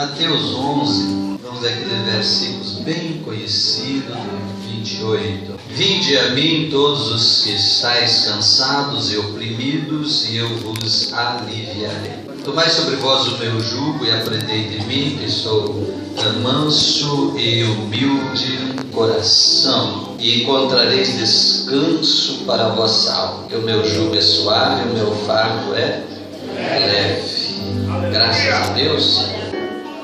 Mateus 11, vamos àquele versículos bem conhecido, 28. Vinde a mim todos os que estáis cansados e oprimidos, e eu vos aliviarei. Tomai sobre vós o meu jugo e aprendei de mim, que sou manso e humilde de coração, e encontrareis descanso para a vossa alma, que o meu jugo é suave e o meu fardo é leve. Graças a Deus.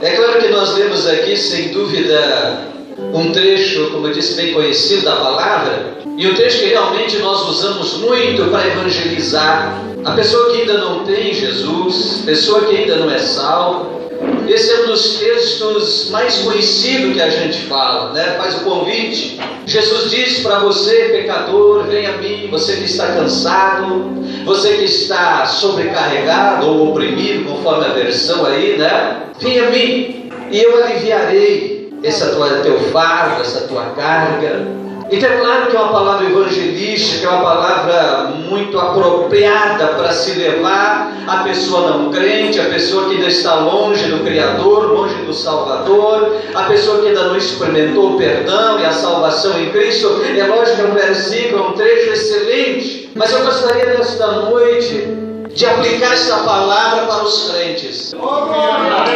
É claro que nós lemos aqui, sem dúvida, um trecho, como eu disse, bem conhecido da palavra, e um trecho que realmente nós usamos muito para evangelizar a pessoa que ainda não tem Jesus, pessoa que ainda não é salva. Esse é um dos textos mais conhecidos que a gente fala, né? Faz o convite. Jesus diz para você, pecador, venha a mim, você que está cansado, você que está sobrecarregado ou oprimido, conforme a versão aí, né? Venha a mim e eu aliviarei teu fardo, essa tua carga. Então é claro que é uma palavra evangelística, é uma palavra muito apropriada para se levar a pessoa não crente, a pessoa que ainda está longe do Criador, longe do Salvador, a pessoa que ainda não experimentou o perdão e a salvação em Cristo. É lógico que é um versículo, é um trecho excelente, mas eu gostaria nesta noite de aplicar essa palavra para os crentes.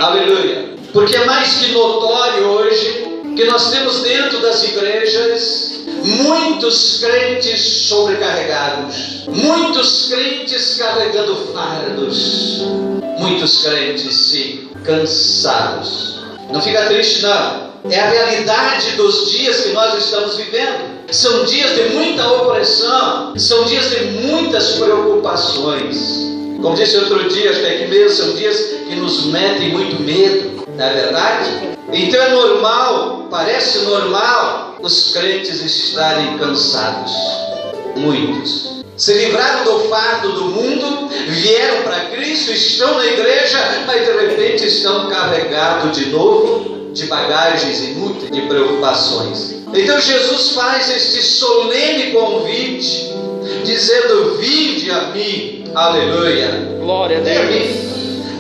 Aleluia! Porque é mais que notório hoje que nós temos dentro das igrejas muitos crentes sobrecarregados, muitos crentes carregando fardos, muitos crentes, sim, cansados. Não fica triste, não. É a realidade dos dias que nós estamos vivendo. São dias de muita opressão, são dias de muitas preocupações. Como disse outro dia, acho que aqui mesmo, são dias que nos metem muito medo, não é verdade? Então é normal, parece normal, os crentes estarem cansados. Muitos se livraram do fardo do mundo, vieram para Cristo, estão na igreja, mas de repente estão carregados de novo de bagagens inúteis, de preocupações. Então Jesus faz este solene convite, dizendo: vinde a mim. Aleluia. Glória a Deus.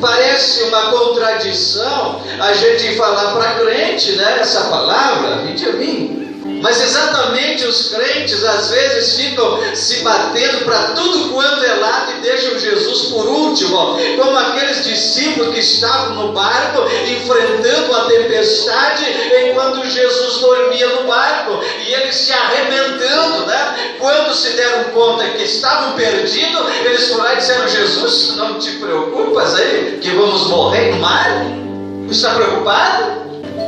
Parece uma contradição a gente falar para crente, né, essa palavra, vinde a mim. Mas exatamente os crentes às vezes ficam se batendo para tudo quanto é lado e deixam Jesus por último, como aqueles discípulos que estavam no barco enfrentando a tempestade enquanto Jesus dormia no barco, e eles se arrebentando, né? Quando se deram conta que estavam perdidos, eles foram lá e disseram: Jesus, não te preocupas aí que vamos morrer no mar? Está preocupado?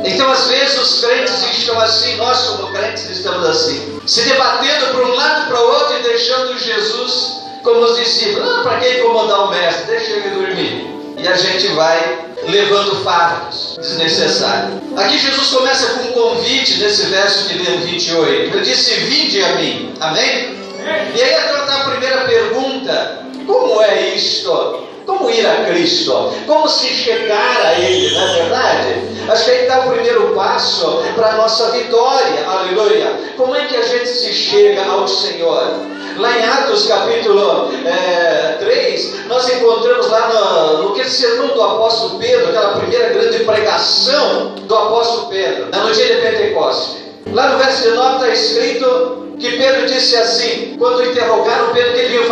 Então às vezes os crentes estão assim, nós como crentes estamos assim, se debatendo para um lado para o outro e deixando Jesus como os discípulos. Para que incomodar o mestre? Deixa ele dormir. E a gente vai levando fardos desnecessários. Aqui Jesus começa com um convite nesse verso que lemos 28. Ele disse: vinde a mim. Amém? E aí está a primeira pergunta: como é isto? Como ir a Cristo? Como se chegar a Ele, não é verdade? Acho que aí está o primeiro passo para a nossa vitória. Aleluia! Como é que a gente se chega ao Senhor? Lá em Atos capítulo 3, nós encontramos lá no que sermão do apóstolo Pedro, aquela primeira grande pregação do apóstolo Pedro, no dia de Pentecostes. Lá no verso 9 está escrito que Pedro disse assim, quando interrogaram Pedro o que ele ia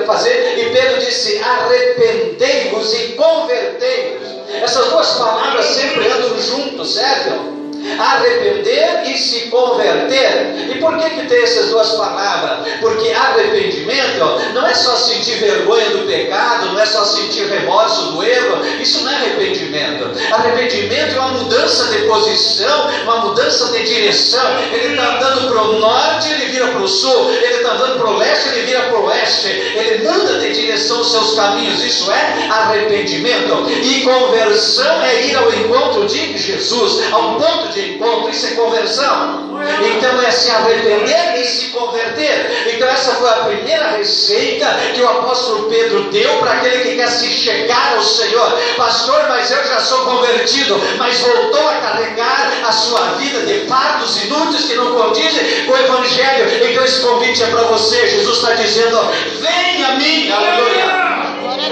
fazer, e Pedro disse: arrependei-vos e convertei-vos. Essas duas palavras sempre andam juntos, certo? Arrepender e se converter. E por que tem essas duas palavras? Porque arrependimento não é só sentir vergonha do pecado, não é só sentir remorso do erro. Isso não é arrependimento. Arrependimento é uma mudança de posição, uma mudança de direção. Ele está andando para o norte, ele vira para o sul. Ele está andando para o leste, ele vira para o oeste. Ele muda de direção os seus caminhos. Isso é arrependimento. E conversão é ir ao encontro de Jesus, ao ponto de encontro. Isso é conversão. Então é se arrepender e se converter. Então essa foi a primeira receita que o apóstolo Pedro deu para aquele que quer se chegar ao Senhor. Pastor, mas eu já sou convertido, mas voltou a carregar a sua vida de fardos inúteis que não condizem com o Evangelho. Então esse convite é para você. Jesus está dizendo: vem a mim, aleluia,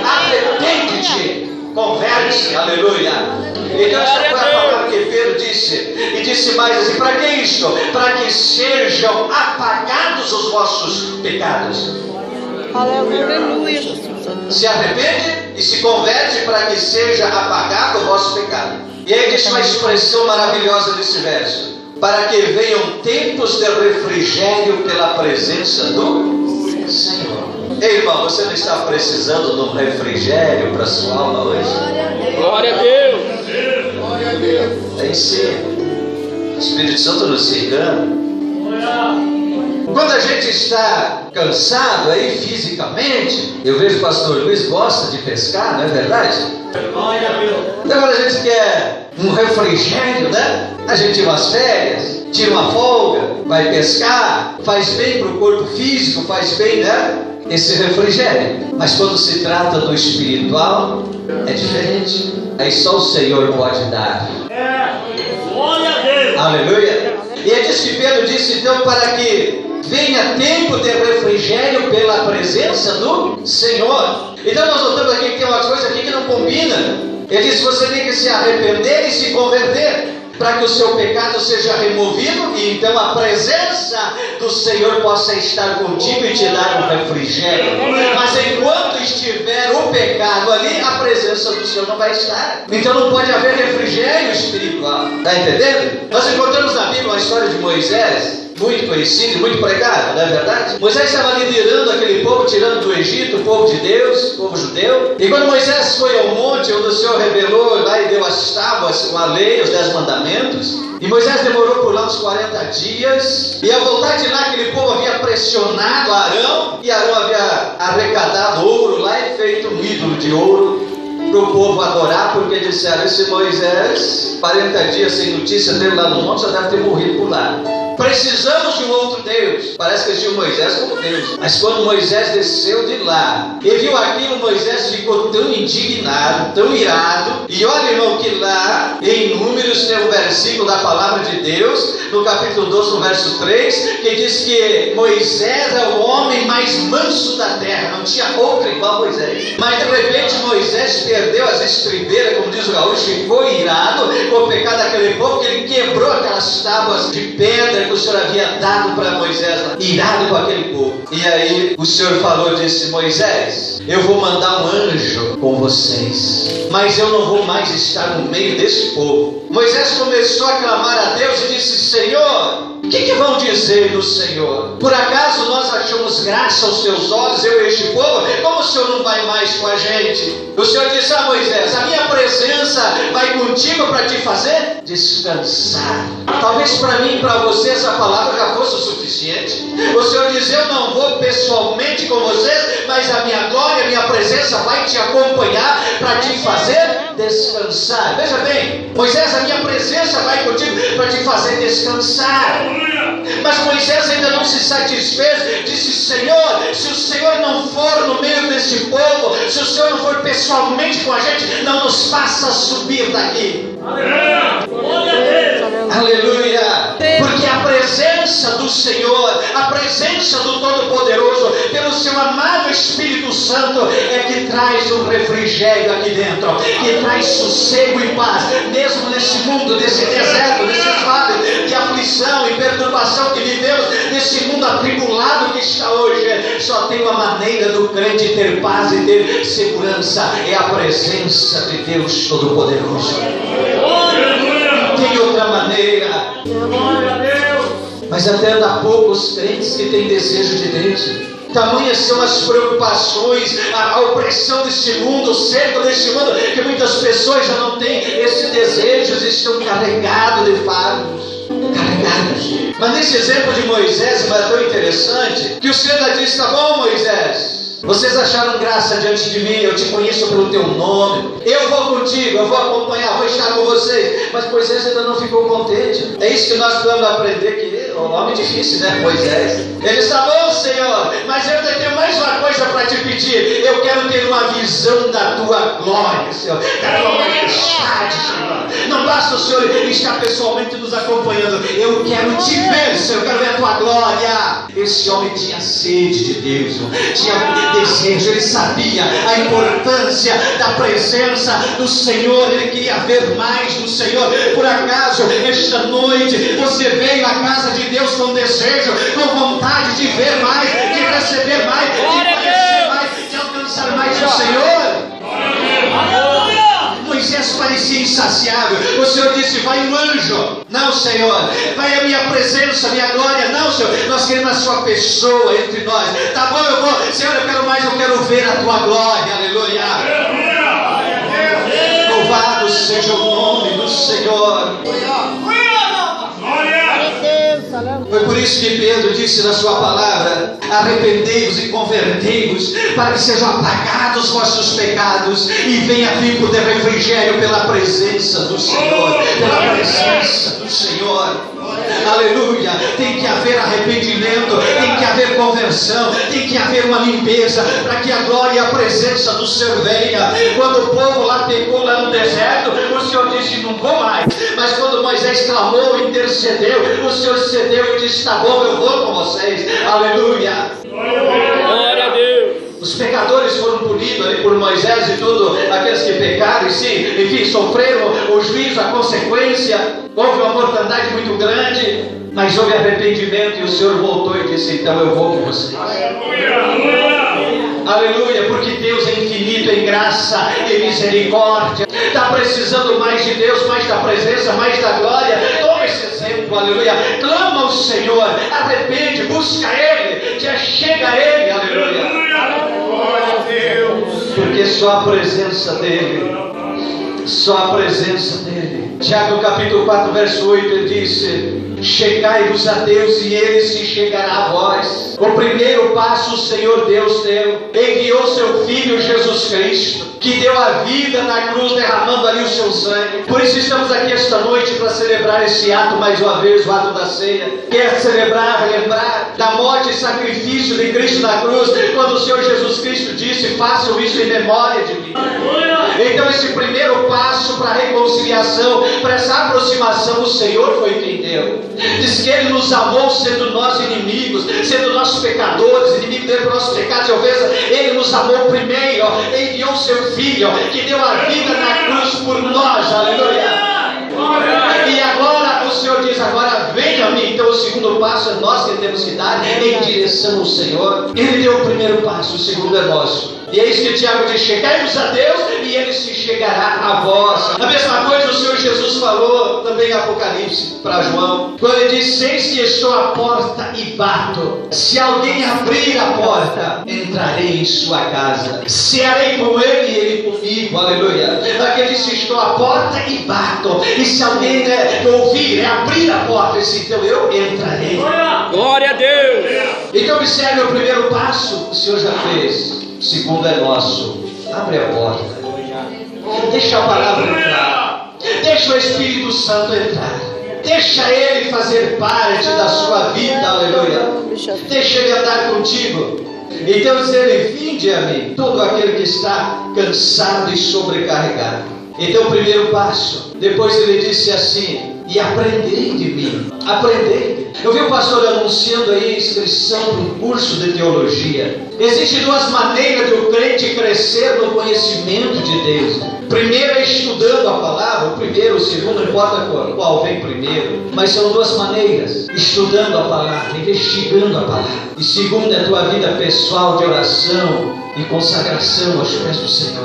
arrepende-te, converte-se, aleluia. Então essa disse mais assim: para que isto? Para que sejam apagados os vossos pecados. Aleluia. Se arrepende e se converte para que seja apagado o vosso pecado. E aí diz uma expressão maravilhosa desse verso: para que venham tempos de refrigério pela presença do Senhor. Ei, irmão, você não está precisando de um refrigério para a sua alma hoje? Glória a Deus. Tem sim. O Espírito Santo nos cegando. Quando a gente está cansado aí fisicamente, eu vejo o pastor Luiz gosta de pescar, não é verdade? Então quando a gente quer um refrigério, né? A gente tira umas férias, tira uma folga, vai pescar, faz bem para o corpo físico, faz bem, né? Esse refrigério. Mas quando se trata do espiritual, é diferente. Aí só o Senhor pode dar. Glória a Deus. Aleluia. E é disso que Pedro disse, então, para que venha tempo de refrigério pela presença do Senhor. Então nós notamos aqui que tem uma coisa aqui que não combina. Ele disse: você tem que se arrepender e se converter, para que o seu pecado seja removido e então a presença do Senhor possa estar contigo e te dar um refrigério. Mas enquanto estiver o pecado ali, a presença do Senhor não vai estar. Então não pode haver refrigério espiritual. Está entendendo? Nós encontramos na Bíblia uma história de Moisés, muito conhecido e muito pregado, não é verdade? Moisés estava liderando aquele povo, tirando do Egito, o povo de Deus, o povo judeu. E quando Moisés foi ao monte, onde o Senhor revelou lá e deu as tábuas com a lei, os 10 mandamentos, e Moisés demorou por lá uns 40 dias, e ao voltar de lá, aquele povo havia pressionado Arão, e Arão havia arrecadado ouro lá e feito um ídolo de ouro para o povo adorar, porque disseram: esse Moisés, 40 dias sem notícia dele lá no monte, já deve ter morrido por lá. Precisamos de um outro Deus. Parece que eles tinham Moisés como Deus. Mas quando Moisés desceu de lá e viu aquilo, Moisés ficou tão indignado, tão irado. E olha, irmão, que lá em Números tem um versículo da palavra de Deus, no capítulo 12, no verso 3, que diz que Moisés é o homem mais manso da terra. Não tinha outro igual a Moisés. Mas de repente Moisés perdeu as estribeiras, como diz o gaúcho, ficou irado com o pecado daquele povo, que ele quebrou aquelas tábuas de pedra que o Senhor havia dado para Moisés, irado com aquele povo. E aí o Senhor falou, disse: Moisés, eu vou mandar um anjo com vocês, mas eu não vou mais estar no meio desse povo. Moisés começou a clamar a Deus e disse: Senhor, o que vão dizer do Senhor? Por acaso nós achamos graça aos teus olhos, eu e este povo? Como o Senhor não vai mais com a gente? O Senhor disse a Moisés: a minha presença vai contigo para te fazer descansar. Talvez para mim e para você essa palavra já fosse o suficiente. O Senhor diz: eu não vou pessoalmente com vocês, mas a minha glória, a minha presença vai te acompanhar para te fazer descansar. Veja bem, Moisés, a minha presença vai contigo para te fazer descansar. Mas Moisés ainda não se satisfez, disse: Senhor, se o Senhor não for no meio desse povo, se o Senhor não for pessoalmente com a gente, não nos faça subir daqui. Aleluia! Porque a presença do Senhor, a presença do Todo-Poderoso, pelo seu amado Espírito Santo, é que traz um refrigério aqui dentro, que traz sossego e paz, mesmo nesse mundo, nesse deserto, nesse vale de aflição e perturbação que vivemos, nesse mundo atribulado que está hoje. Só tem uma maneira do crente ter paz e ter segurança: é a presença de Deus Todo-Poderoso. Tem outra maneira. Mas até há poucos crentes que têm desejo de Deus. Tamanhas são as preocupações, a opressão deste mundo, o cerco deste mundo, que muitas pessoas já não têm esse desejo, estão carregados de fardos. Carregadas. Mas nesse exemplo de Moisés, é tão interessante que o Senhor disse: tá bom, Moisés, vocês acharam graça diante de mim, eu te conheço pelo teu nome, eu vou contigo, eu vou acompanhar, vou estar com vocês. Mas Moisés ainda não ficou contente. É isso que nós precisamos aprender, que é um nome difícil, né, Moisés? Ele disse: tá bom, Senhor, mas eu ainda tenho mais uma coisa para te pedir. Eu quero ter uma visão da tua glória, Senhor, da tua majestade, Senhor. Não basta o Senhor estar pessoalmente nos acompanhando. Eu quero te ver, Senhor, eu quero ver a tua glória. Esse homem tinha sede de Deus, tinha desejo, ele sabia a importância da presença do Senhor, ele queria ver mais do Senhor. Por acaso, esta noite, você veio à casa de Deus com desejo, com vontade de ver mais, de receber mais, de conhecer mais, de alcançar mais o Senhor? Moisés parecia insaciável. O Senhor disse: vai um anjo. Não, Senhor. Vai a minha presença, a minha glória. Não, Senhor. Nós queremos a sua pessoa entre nós. Tá bom, eu vou. Senhor, eu quero mais, eu quero ver a tua glória. Aleluia. Louvado seja o nome do Senhor. Foi por isso que Pedro disse na sua palavra: arrependei-vos e convertei-vos, para que sejam apagados vossos pecados e venha tempo de refrigério pela presença do Senhor, pela presença do Senhor. Aleluia. Tem que haver arrependimento, tem que haver conversão, tem que haver uma limpeza, para que a glória e a presença do Senhor venha. Quando o povo lá pecou lá no deserto, o Senhor disse: não vou mais. Mas quando Moisés clamou, intercedeu, o Senhor cedeu e disse: tá bom, eu vou com vocês. Aleluia. Glória a Deus. Os pecadores foram punidos ali por Moisés e todos aqueles que pecaram e sim, enfim, sofreram o juízo, a consequência. Houve uma mortandade muito grande, mas houve arrependimento e o Senhor voltou e disse: então eu vou com vocês. Aleluia, porque Deus é infinito em graça e misericórdia. Está precisando mais de Deus, mais da presença, mais da glória. Toma esse exemplo, aleluia. Clama ao Senhor, arrepende, busca Ele, te achega a Ele, aleluia. Porque só a presença dEle, só a presença dEle. Tiago capítulo 4 verso 8 ele disse: chegai-vos a Deus e Ele se chegará a vós. O primeiro passo o Senhor Deus deu, enviou seu Filho Jesus Cristo, que deu a vida na cruz, derramando ali o seu sangue. Por isso estamos aqui esta noite para celebrar esse ato mais uma vez, o ato da ceia. Quer celebrar, lembrar da morte e sacrifício de Cristo na cruz, quando o Senhor Jesus Cristo disse: façam isso em memória de mim. Então esse primeiro passo para a reconciliação, para essa aproximação, o Senhor foi quem deu. Diz que Ele nos amou sendo nós inimigos, sendo nós pecadores, inimigos dele por nossos pecados e ofensas. Ele nos amou primeiro, enviou seu Filho, que deu a vida na cruz por nós, aleluia. E agora o Senhor diz: agora venha a mim. Então o segundo passo é nós que temos que dar em direção ao Senhor. Ele deu o primeiro passo, o segundo é nosso. E é isso que Tiago diz: chegai-vos a Deus e Ele se chegará a vós. A mesma coisa o Senhor Jesus falou também em Apocalipse para João, quando Ele diz: eis que estou à porta e bato. Se alguém abrir a porta, entrarei em sua casa, cearei com ele e ele comigo, aleluia. Aqui Ele disse: estou à porta e bato. E se alguém ouvir, abrir a porta, ele disse: então eu entrarei. Glória a Deus. Então observe, o primeiro passo o Senhor já fez. O segundo é nosso. Abre a porta. Deixa a palavra entrar. Deixa o Espírito Santo entrar. Deixa Ele fazer parte da sua vida, aleluia. Deixa Ele andar contigo. Então diz Ele: vinde a mim, todo aquele que está cansado e sobrecarregado. Então o primeiro passo. Depois Ele disse assim: e aprendei de mim. Aprendei. Eu vi o pastor anunciando aí inscrição para um curso de teologia. Existem duas maneiras de o crente crescer no conhecimento de Deus. Primeiro é estudando a palavra, o primeiro, o segundo, não importa qual vem primeiro. Mas são duas maneiras: estudando a palavra, investigando a palavra. E segundo é a tua vida pessoal de oração e consagração aos pés do Senhor.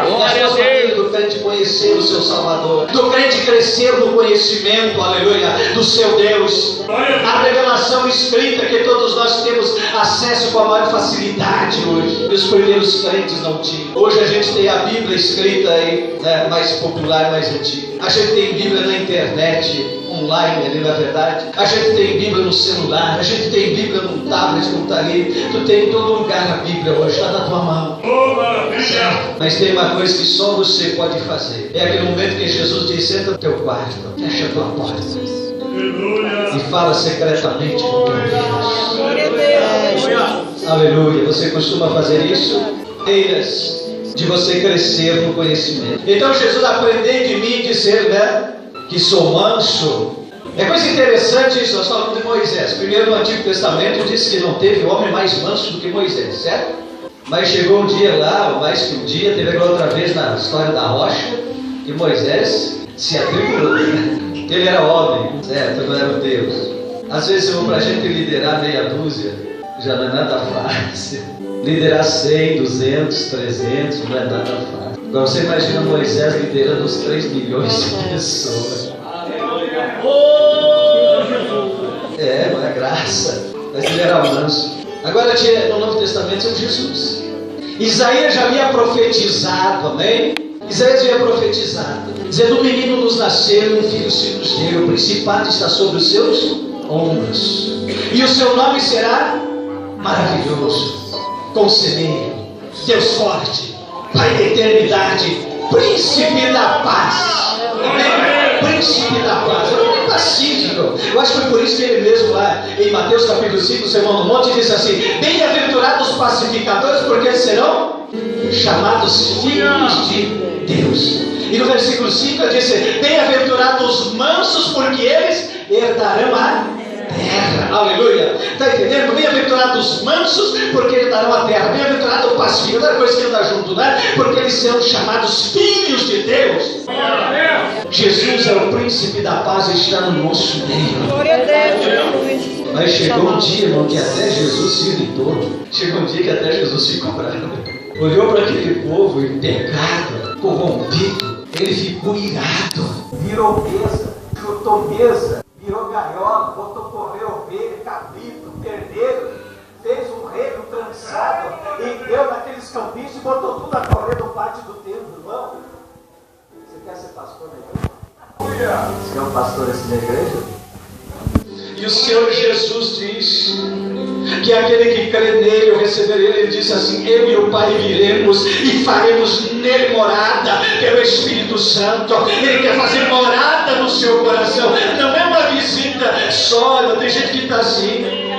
Glória a Deus. Do crente conhecer o seu Salvador, do crente crescer no conhecimento, aleluia, do seu Deus. A revelação escrita que todos nós temos acesso com a maior facilidade hoje. E os primeiros crentes não tinham. Hoje a gente tem a Bíblia escrita aí, né, mais popular, mais antiga. A gente tem Bíblia na internet, online ali, na verdade. A gente tem Bíblia no celular, a gente tem Bíblia no tablet, no tá ali. Tu tem em todo lugar a Bíblia hoje, está na tua mão. Mas tem uma coisa que só você pode fazer. É aquele momento que Jesus disse: entra no teu quarto, fecha a tua porta e fala secretamente com teu Deus. Aleluia. Você costuma fazer isso? de você crescer no conhecimento. Então Jesus, aprendei de mim de ser, que sou manso. É coisa interessante isso, nós falamos de Moisés. Primeiro, no Antigo Testamento diz que não teve homem mais manso do que Moisés, certo? Mas chegou um dia lá, ou mais que um dia, teve agora outra vez na história da rocha, que Moisés se atribulou. Ele era homem, certo? Não era Deus. Às vezes, para a gente liderar meia dúzia, já não é nada fácil. Liderar 100, 200, 300, não é nada fácil. Agora você imagina Moisés liderando os 3 milhões de pessoas. Não é graça. Mas ele era manso. Agora tinha no Novo Testamento o Jesus. Isaías já havia profetizado, amém? Isaías havia profetizado, dizendo: um menino nos nasceu, um filho se nos deu, o principado está sobre os seus ombros, e o seu nome será Maravilhoso, Conselheiro, Deus Forte, Pai da Eternidade, Príncipe da Paz. Amém? Príncipe da Paz. É pacífico. Eu acho que foi por isso que ele mesmo lá em Mateus capítulo 5, Sermão do Monte, disse assim: bem-aventurados os pacificadores, porque eles serão chamados filhos de Deus. E no versículo 5 ele disse: bem-aventurados os mansos, porque eles herdarão a terra. Aleluia. Está entendendo? Bem-aventurados os mansos, porque herdarão a terra. Bem-aventurado o pacífico. Outra coisa que anda junto, porque eles serão chamados filhos de Deus. Jesus é o príncipe da paz e está no nosso meio. Glória a Deus. Mas chegou um dia, irmão, que até Jesus se irritou. Chegou um dia que até Jesus ficou bravo. Olhou para aquele povo e pecado, corrompido. Ele ficou irado. Virou mesa, chutou mesa, virou gaiola, botou correr ovelha, cabrito, perdeiro. Fez um reino trançado e deu naqueles campinhos e botou tudo a correr no pátio do templo, irmão. Você quer ser pastor na igreja? Você quer um pastor assim na igreja? E o Senhor Jesus diz que aquele que crê nele, ou receber ele disse assim: eu e o Pai viremos e faremos nele morada pelo Espírito Santo. Ele quer fazer morada no seu coração. Não é uma visita só, não tem gente que está assim.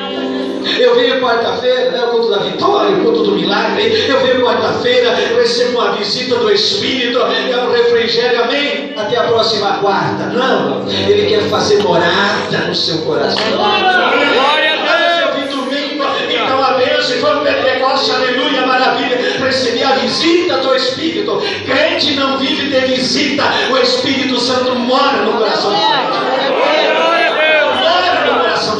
Eu venho quarta-feira, o culto da vitória, o culto do milagre. Eu venho quarta-feira, eu recebo uma visita do Espírito, é um refrigério, amém? Até a próxima quarta. Não, ele quer fazer morada no seu coração. Glória a Deus! Eu vim domingo, então a bênção, e foi um Pentecostes, aleluia, maravilha. Recebi a visita do Espírito. Crente não vive de visita, o Espírito Santo mora no coração do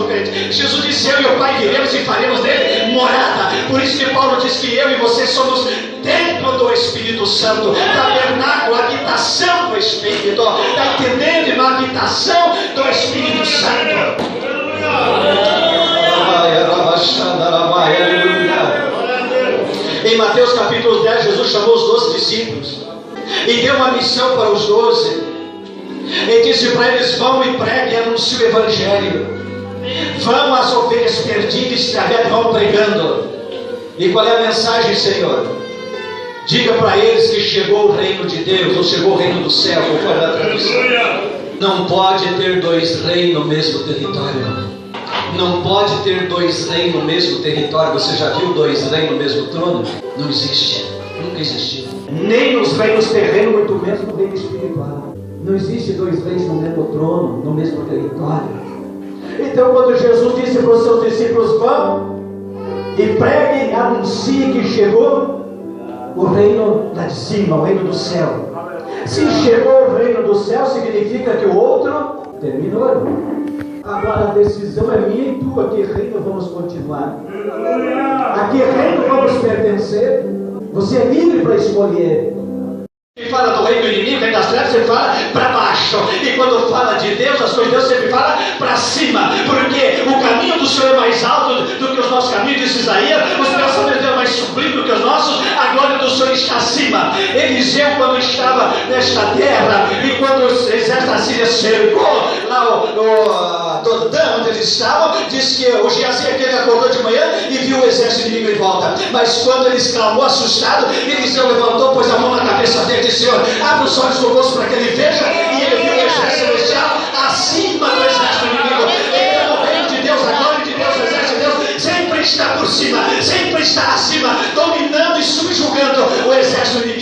crente. Jesus disse: eu e o Pai viremos e faremos dele morada. Por isso que Paulo diz que eu e você somos templo do Espírito Santo, tabernáculo, habitação do Espírito. Está entendendo, irmão? Habitação do Espírito Santo. Em Mateus capítulo 10, Jesus chamou os 12 discípulos e deu uma missão para os 12. Ele disse para eles: vão e preguem e anunciem o Evangelho. Vão às ovelhas perdidas, vão pregando. E qual é a mensagem, Senhor? Diga para eles que chegou o reino de Deus, ou chegou o reino do céu, conforme a tradução. Não pode ter 2 reis no mesmo território. Não pode ter 2 reis no mesmo território. Você já viu 2 reis no mesmo trono? Não existe. Nunca existiu. Nem nos reinos terrenos, muito menos no reino espiritual. Não existe 2 reis no mesmo trono, no mesmo território. Então, quando Jesus disse para os seus discípulos: vão e preguem, anunciem que chegou o reino lá de cima, o reino do céu. Se chegou o reino do céu, significa que o outro terminou. Agora a decisão é minha e tua: a que reino vamos continuar? A que reino vamos pertencer? Você é livre para escolher. Ele fala do reino do inimigo, reino das trevas, ele fala para baixo. E quando fala de Deus, as coisas de Deus sempre fala para cima. Porque o caminho do Senhor é mais alto do que os nossos caminhos, disse Isaías. Os pensamentos dele é mais sublime do que os nossos. A glória do Senhor está acima. Eliseu, quando estava nesta terra, e quando o exército da Síria cercou lá Dotã, onde eles estavam, diz que o Geazi, aquele acordou de manhã e viu o exército inimigo em volta. Mas quando ele exclamou assustado, Eliseu levantou, pôs a mão na cabeça dele e disse: Senhor, abre os olhos do moço para que ele veja. E ele viu o exército celestial acima do exército inimigo. Então o reino de Deus, a glória de Deus, o exército de Deus sempre está por cima, sempre está acima, dominando e subjugando o exército inimigo.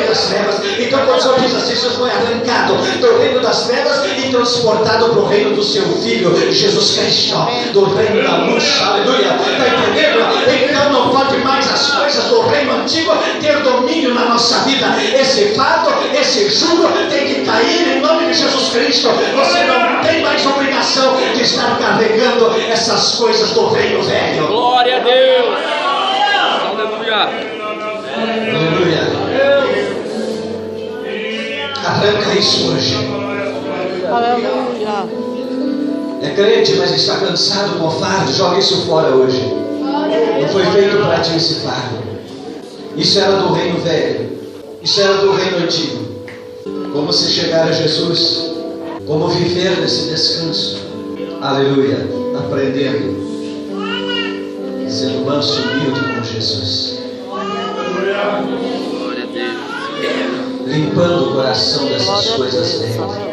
das trevas. Então quando o Senhor diz assim, você foi arrancado do reino das trevas e transportado para o reino do seu Filho, Jesus Cristo, do reino da luz, aleluia, está entendendo? Então não pode mais as coisas do reino antigo ter domínio na nossa vida. Esse fato, esse jugo tem que cair em nome de Jesus Cristo. Você não tem mais obrigação de estar carregando essas coisas do reino velho. Glória a Deus. Aleluia. Aleluia. Arranca isso hoje. Aleluia. É crente, mas está cansado, covarde, joga isso fora hoje. Não foi feito para ti esse fardo. Isso era do reino velho. Isso era do reino antigo. Como se chegar a Jesus, como viver nesse descanso. Aleluia. Aprendendo, sendo manso e humilde como Jesus. Limpando o coração dessas coisas velhas.